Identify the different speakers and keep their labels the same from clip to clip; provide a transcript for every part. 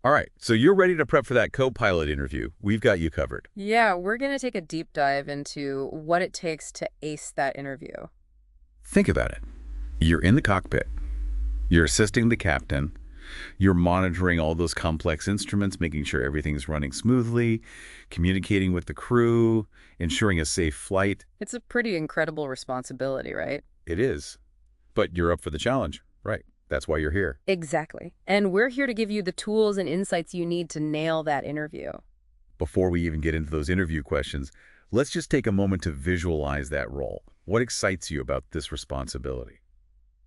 Speaker 1: All right, so you're ready to prep for that co-pilot interview. We've got you covered.
Speaker 2: Yeah, we're going to take a deep dive into what it takes to ace that interview.
Speaker 1: Think about it. You're in the cockpit. You're assisting the captain. You're monitoring all those complex instruments, making sure everything's running smoothly, communicating with the crew, ensuring a safe flight.
Speaker 2: It's a pretty incredible responsibility, right?
Speaker 1: It is. But you're up for the challenge, right? That's why you're here.
Speaker 2: Exactly. And we're here to give you the tools and insights you need to nail that interview.
Speaker 1: Before we even get into those interview questions, let's just take a moment to visualize that role. What excites you about this responsibility?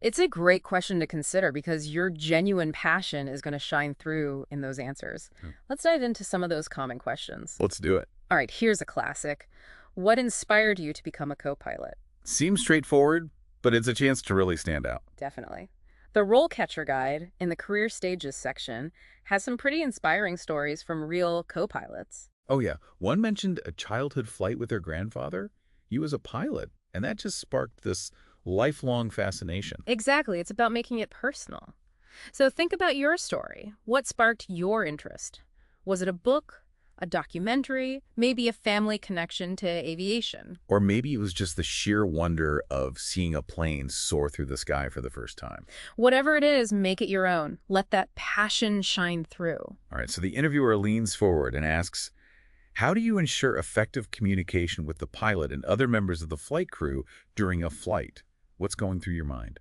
Speaker 2: It's a great question to consider because your genuine passion is going to shine through in those answers. Let's dive into some of those common questions.
Speaker 1: Let's do it.
Speaker 2: All right, here's a classic. What inspired you to become a co-pilot?
Speaker 1: Seems straightforward, but it's a chance to really stand out.
Speaker 2: Definitely. The RoleCatcher Guide in the Career Stages section has some pretty inspiring stories from real co-pilots.
Speaker 1: Oh yeah, one mentioned a childhood flight with her grandfather. He was a pilot, and that just sparked this lifelong fascination.
Speaker 2: Exactly. It's about making it personal. So think about your story. What sparked your interest? Was it a book, a documentary, maybe a family connection to aviation?
Speaker 1: Or maybe it was just the sheer wonder of seeing a plane soar through the sky for the first time.
Speaker 2: Whatever it is, make it your own. Let that passion shine through.
Speaker 1: All right, so the interviewer leans forward and asks, how do you ensure effective communication with the pilot and other members of the flight crew during a flight? What's going through your mind?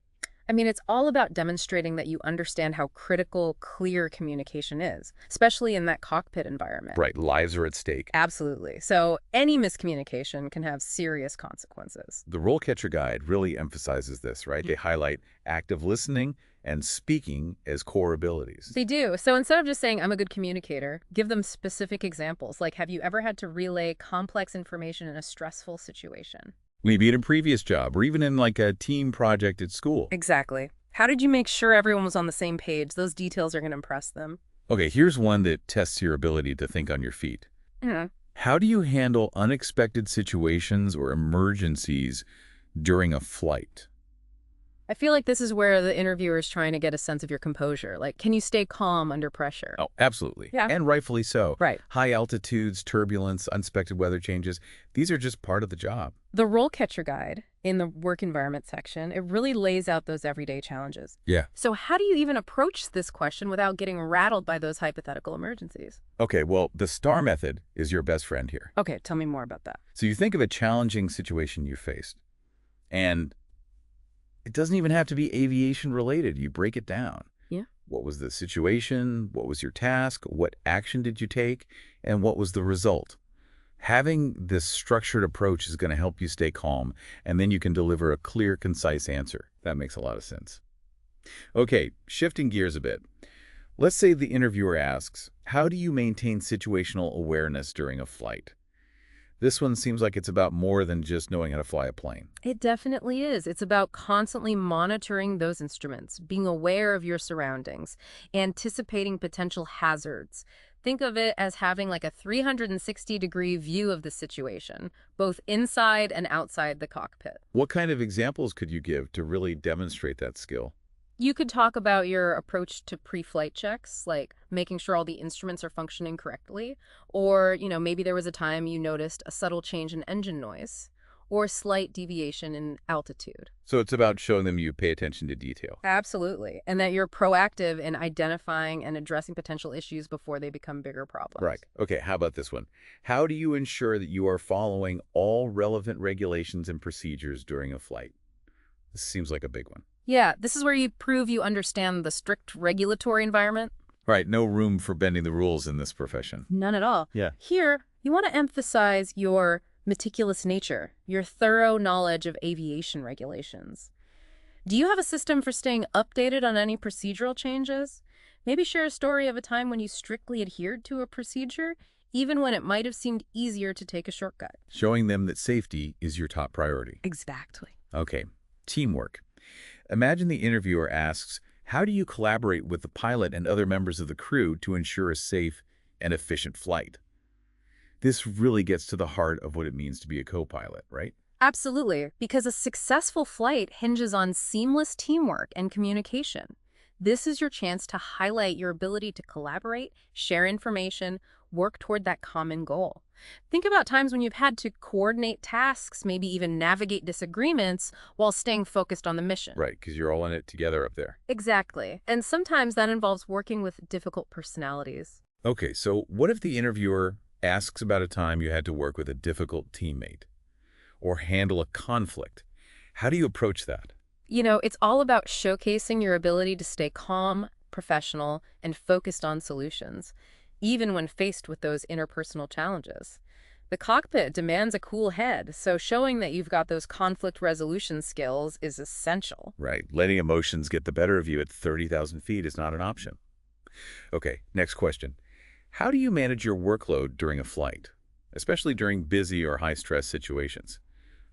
Speaker 2: I mean, it's all about demonstrating that you understand how critical, clear communication is, especially in that cockpit environment.
Speaker 1: Right, lives are at stake.
Speaker 2: Absolutely. So any miscommunication can have serious consequences.
Speaker 1: The RoleCatcher Guide really emphasizes this, right? They highlight active listening and speaking as core abilities.
Speaker 2: They do. So instead of just saying, I'm a good communicator, give them specific examples. Like, have you ever had to relay complex information in a stressful situation?
Speaker 1: Maybe in a previous job or even in like a team project at school.
Speaker 2: Exactly. How did you make sure everyone was on the same page? Those details are going to impress them.
Speaker 1: Okay, here's one that tests your ability to think on your feet.
Speaker 2: Yeah.
Speaker 1: How do you handle unexpected situations or emergencies during a flight?
Speaker 2: I feel like this is where the interviewer is trying to get a sense of your composure. Like, can you stay calm under pressure?
Speaker 1: Oh, absolutely.
Speaker 2: Yeah.
Speaker 1: And rightfully so.
Speaker 2: Right.
Speaker 1: High altitudes, turbulence, unexpected weather changes, these are just part of the job.
Speaker 2: The RoleCatcher Guide in the work environment section, it really lays out those everyday challenges.
Speaker 1: Yeah.
Speaker 2: So how do you even approach this question without getting rattled by those hypothetical emergencies?
Speaker 1: Okay, well, the STAR method is your best friend here.
Speaker 2: Okay, tell me more about that.
Speaker 1: So you think of a challenging situation you faced, and it doesn't even have to be aviation related. You break it down.
Speaker 2: Yeah.
Speaker 1: What was the situation? What was your task? What action did you take? And what was the result? Having this structured approach is going to help you stay calm, and then you can deliver a clear, concise answer. That makes a lot of sense. Okay, shifting gears a bit. Let's say the interviewer asks, how do you maintain situational awareness during a flight? This one seems like it's about more than just knowing how to fly a plane.
Speaker 2: It definitely is. It's about constantly monitoring those instruments, being aware of your surroundings, anticipating potential hazards. Think of it as having like a 360-degree view of the situation, both inside and outside the cockpit.
Speaker 1: What kind of examples could you give to really demonstrate that skill?
Speaker 2: You could talk about your approach to pre-flight checks, like making sure all the instruments are functioning correctly, or, maybe there was a time you noticed a subtle change in engine noise, or slight deviation in altitude.
Speaker 1: So it's about showing them you pay attention to detail.
Speaker 2: Absolutely. And that you're proactive in identifying and addressing potential issues before they become bigger problems.
Speaker 1: Right. Okay, how about this one? How do you ensure that you are following all relevant regulations and procedures during a flight? This seems like a big one.
Speaker 2: Yeah, this is where you prove you understand the strict regulatory environment.
Speaker 1: Right, no room for bending the rules in this profession.
Speaker 2: None at all.
Speaker 1: Yeah.
Speaker 2: Here, you want to emphasize your meticulous nature, your thorough knowledge of aviation regulations. Do you have a system for staying updated on any procedural changes? Maybe share a story of a time when you strictly adhered to a procedure, even when it might have seemed easier to take a shortcut.
Speaker 1: Showing them that safety is your top priority.
Speaker 2: Exactly.
Speaker 1: Okay, teamwork. Imagine the interviewer asks, how do you collaborate with the pilot and other members of the crew to ensure a safe and efficient flight? This really gets to the heart of what it means to be a co-pilot, right?
Speaker 2: Absolutely, because a successful flight hinges on seamless teamwork and communication. This is your chance to highlight your ability to collaborate, share information, work toward that common goal. Think about times when you've had to coordinate tasks, maybe even navigate disagreements while staying focused on the mission.
Speaker 1: Right, because you're all in it together up there.
Speaker 2: Exactly. And sometimes that involves working with difficult personalities.
Speaker 1: Okay, so what if the interviewer asks about a time you had to work with a difficult teammate or handle a conflict? How do you approach that?
Speaker 2: It's all about showcasing your ability to stay calm, professional, and focused on solutions, even when faced with those interpersonal challenges. The cockpit demands a cool head, so showing that you've got those conflict resolution skills is essential.
Speaker 1: Right, letting emotions get the better of you at 30,000 feet is not an option. Okay, next question. How do you manage your workload during a flight, especially during busy or high-stress situations?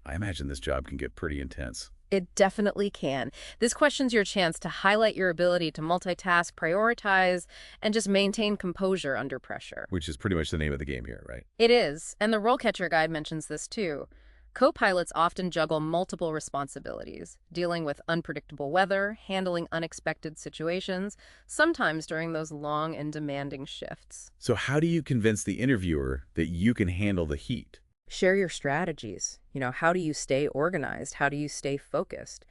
Speaker 1: I imagine this job can get pretty intense.
Speaker 2: It definitely can. This question's your chance to highlight your ability to multitask, prioritize, and just maintain composure under pressure.
Speaker 1: Which is pretty much the name of the game here, right?
Speaker 2: It is, and the RoleCatcher guide mentions this too. Co-pilots often juggle multiple responsibilities, dealing with unpredictable weather, handling unexpected situations, sometimes during those long and demanding shifts.
Speaker 1: So how do you convince the interviewer that you can handle the heat?
Speaker 2: Share your strategies. How do you stay organized? How do you stay focused?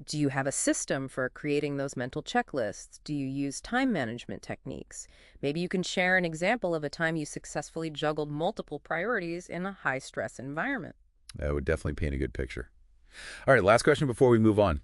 Speaker 2: Do you have a system for creating those mental checklists? Do you use time management techniques? Maybe you can share an example of a time you successfully juggled multiple priorities in a high-stress environment.
Speaker 1: That would definitely paint a good picture. All right, last question before we move on.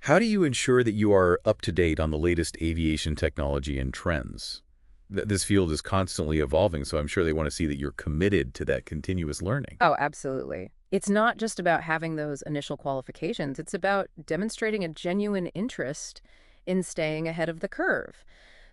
Speaker 1: How do you ensure that you are up to date on the latest aviation technology and trends? This field is constantly evolving, so I'm sure they want to see that you're committed to that continuous learning.
Speaker 2: Oh, absolutely. It's not just about having those initial qualifications. It's about demonstrating a genuine interest in staying ahead of the curve.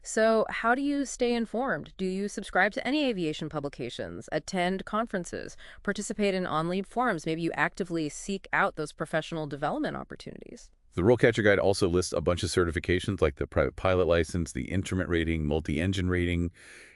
Speaker 2: So how do you stay informed? Do you subscribe to any aviation publications, attend conferences, participate in on-lead forums? Maybe you actively seek out those professional development opportunities.
Speaker 1: The RoleCatcher Guide also lists a bunch of certifications like the private pilot license, the instrument rating, multi-engine rating,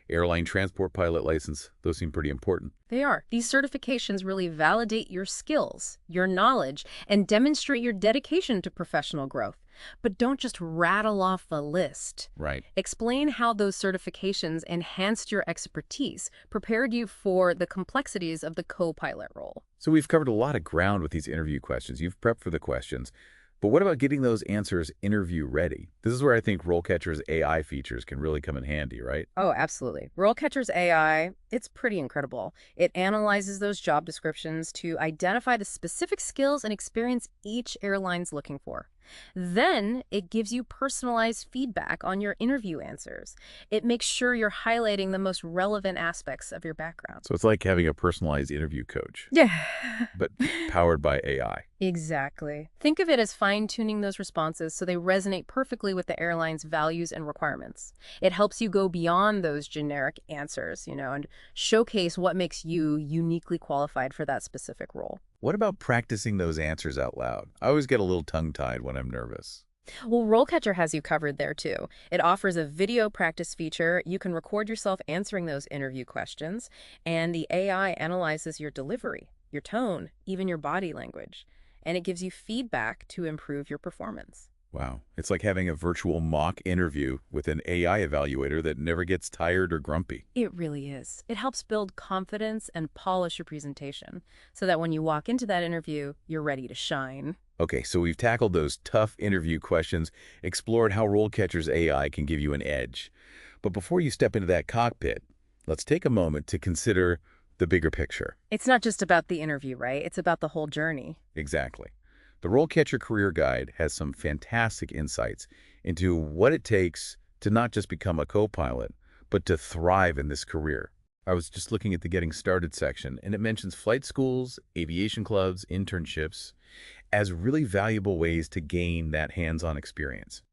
Speaker 1: airline transport pilot license. Those seem pretty important.
Speaker 2: They are. These certifications really validate your skills, your knowledge, and demonstrate your dedication to professional growth. But don't just rattle off a list.
Speaker 1: Right.
Speaker 2: Explain how those certifications enhanced your expertise, prepared you for the complexities of the co-pilot role.
Speaker 1: So we've covered a lot of ground with these interview questions. You've prepped for the questions. But what about getting those answers interview ready? This is where I think RoleCatcher's AI features can really come in handy, right?
Speaker 2: Oh, absolutely. RoleCatcher's AI, it's pretty incredible. It analyzes those job descriptions to identify the specific skills and experience each airline's looking for. Then it gives you personalized feedback on your interview answers. It makes sure you're highlighting the most relevant aspects of your background.
Speaker 1: So it's like having a personalized interview coach,
Speaker 2: Yeah.
Speaker 1: but powered by AI.
Speaker 2: Exactly. Think of it as fine-tuning those responses so they resonate perfectly with the airline's values and requirements. It helps you go beyond those generic answers, and showcase what makes you uniquely qualified for that specific role.
Speaker 1: What about practicing those answers out loud? I always get a little tongue-tied when I'm nervous.
Speaker 2: Well, RoleCatcher has you covered there too. It offers a video practice feature. You can record yourself answering those interview questions, and the AI analyzes your delivery, your tone, even your body language, and it gives you feedback to improve your performance.
Speaker 1: Wow. It's like having a virtual mock interview with an AI evaluator that never gets tired or grumpy.
Speaker 2: It really is. It helps build confidence and polish your presentation so that when you walk into that interview, you're ready to shine.
Speaker 1: Okay, so we've tackled those tough interview questions, explored how RoleCatcher's AI can give you an edge. But before you step into that cockpit, let's take a moment to consider the bigger picture.
Speaker 2: It's not just about the interview, right? It's about the whole journey.
Speaker 1: Exactly. The RoleCatcher Career Guide has some fantastic insights into what it takes to not just become a co-pilot, but to thrive in this career. I was just looking at the Getting Started section, and it mentions flight schools, aviation clubs, internships, as really valuable ways to gain that hands-on experience.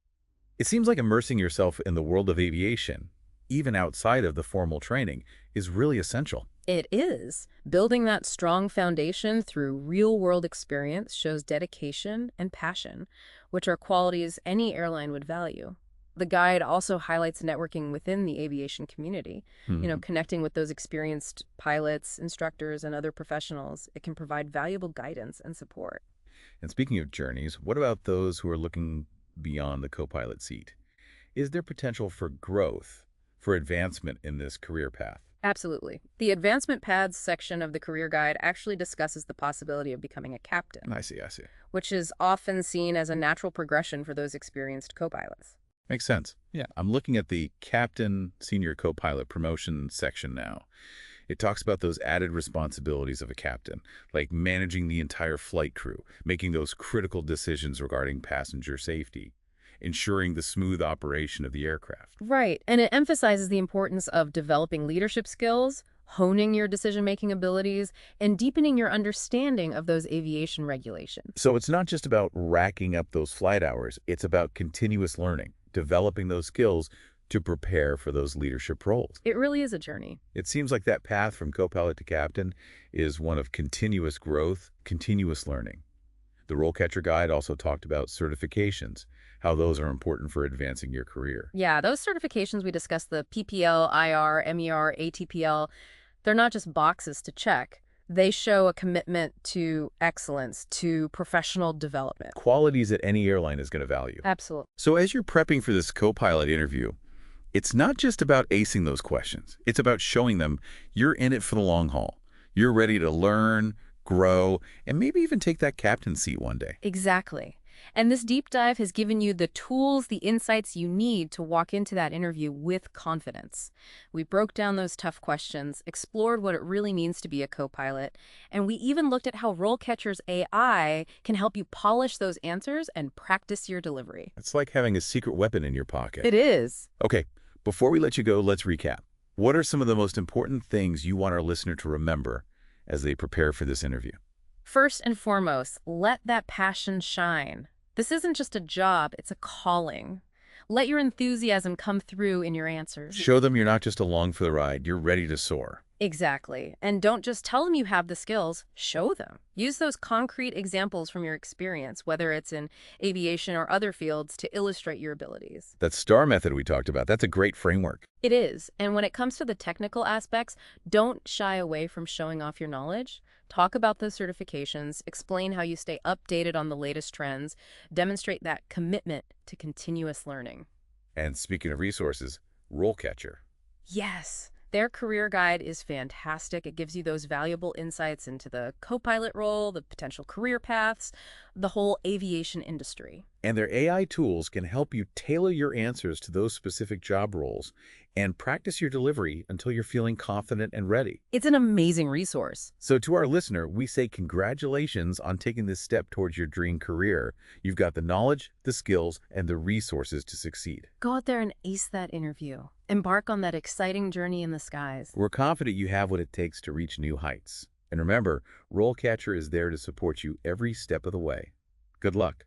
Speaker 1: It seems like immersing yourself in the world of aviation, even outside of the formal training, is really essential.
Speaker 2: It is. Building that strong foundation through real-world experience shows dedication and passion, which are qualities any airline would value. The guide also highlights networking within the aviation community, connecting with those experienced pilots, instructors, and other professionals. It can provide valuable guidance and support.
Speaker 1: And speaking of journeys, what about those who are looking beyond the co-pilot seat. Is there potential for growth, for advancement in this career path?
Speaker 2: Absolutely. The advancement paths section of the career guide actually discusses the possibility of becoming a captain,
Speaker 1: I see.
Speaker 2: which is often seen as a natural progression for those experienced co-pilots.
Speaker 1: Makes sense. Yeah, I'm looking at the Captain Senior Co-Pilot promotion section now. It talks about those added responsibilities of a captain, like managing the entire flight crew, making those critical decisions regarding passenger safety, ensuring the smooth operation of the aircraft.
Speaker 2: Right, and it emphasizes the importance of developing leadership skills, honing your decision-making abilities, and deepening your understanding of those aviation regulations.
Speaker 1: So it's not just about racking up those flight hours, it's about continuous learning, developing those skills to prepare for those leadership roles.
Speaker 2: It really is a journey.
Speaker 1: It seems like that path from co-pilot to captain is one of continuous growth, continuous learning. The RoleCatcher Guide also talked about certifications, how those are important for advancing your career.
Speaker 2: Yeah, those certifications we discussed, the PPL, IR, MER, ATPL, they're not just boxes to check. They show a commitment to excellence, to professional development.
Speaker 1: Qualities that any airline is going to value.
Speaker 2: Absolutely.
Speaker 1: So as you're prepping for this co-pilot interview, it's not just about acing those questions. It's about showing them you're in it for the long haul. You're ready to learn, grow, and maybe even take that captain seat one day.
Speaker 2: Exactly. And this deep dive has given you the tools, the insights you need to walk into that interview with confidence. We broke down those tough questions, explored what it really means to be a co-pilot, and we even looked at how RoleCatcher's AI can help you polish those answers and practice your delivery.
Speaker 1: It's like having a secret weapon in your pocket.
Speaker 2: It is.
Speaker 1: Okay, before we let you go, let's recap. What are some of the most important things you want our listener to remember as they prepare for this interview?
Speaker 2: First and foremost, let that passion shine. This isn't just a job, it's a calling. Let your enthusiasm come through in your answers.
Speaker 1: Show them you're not just along for the ride, you're ready to soar.
Speaker 2: Exactly. And don't just tell them you have the skills, show them. Use those concrete examples from your experience, whether it's in aviation or other fields, to illustrate your abilities.
Speaker 1: That STAR method we talked about, that's a great framework.
Speaker 2: It is. And when it comes to the technical aspects, don't shy away from showing off your knowledge. Talk about those certifications, explain how you stay updated on the latest trends, demonstrate that commitment to continuous learning.
Speaker 1: And speaking of resources, RoleCatcher.
Speaker 2: Yes. Their career guide is fantastic. It gives you those valuable insights into the co-pilot role, the potential career paths, the whole aviation industry.
Speaker 1: And their AI tools can help you tailor your answers to those specific job roles and practice your delivery until you're feeling confident and ready.
Speaker 2: It's an amazing resource.
Speaker 1: So to our listener, we say congratulations on taking this step towards your dream career. You've got the knowledge, the skills, and the resources to succeed.
Speaker 2: Go out there and ace that interview. Embark on that exciting journey in the skies.
Speaker 1: We're confident you have what it takes to reach new heights. And remember, RoleCatcher is there to support you every step of the way. Good luck.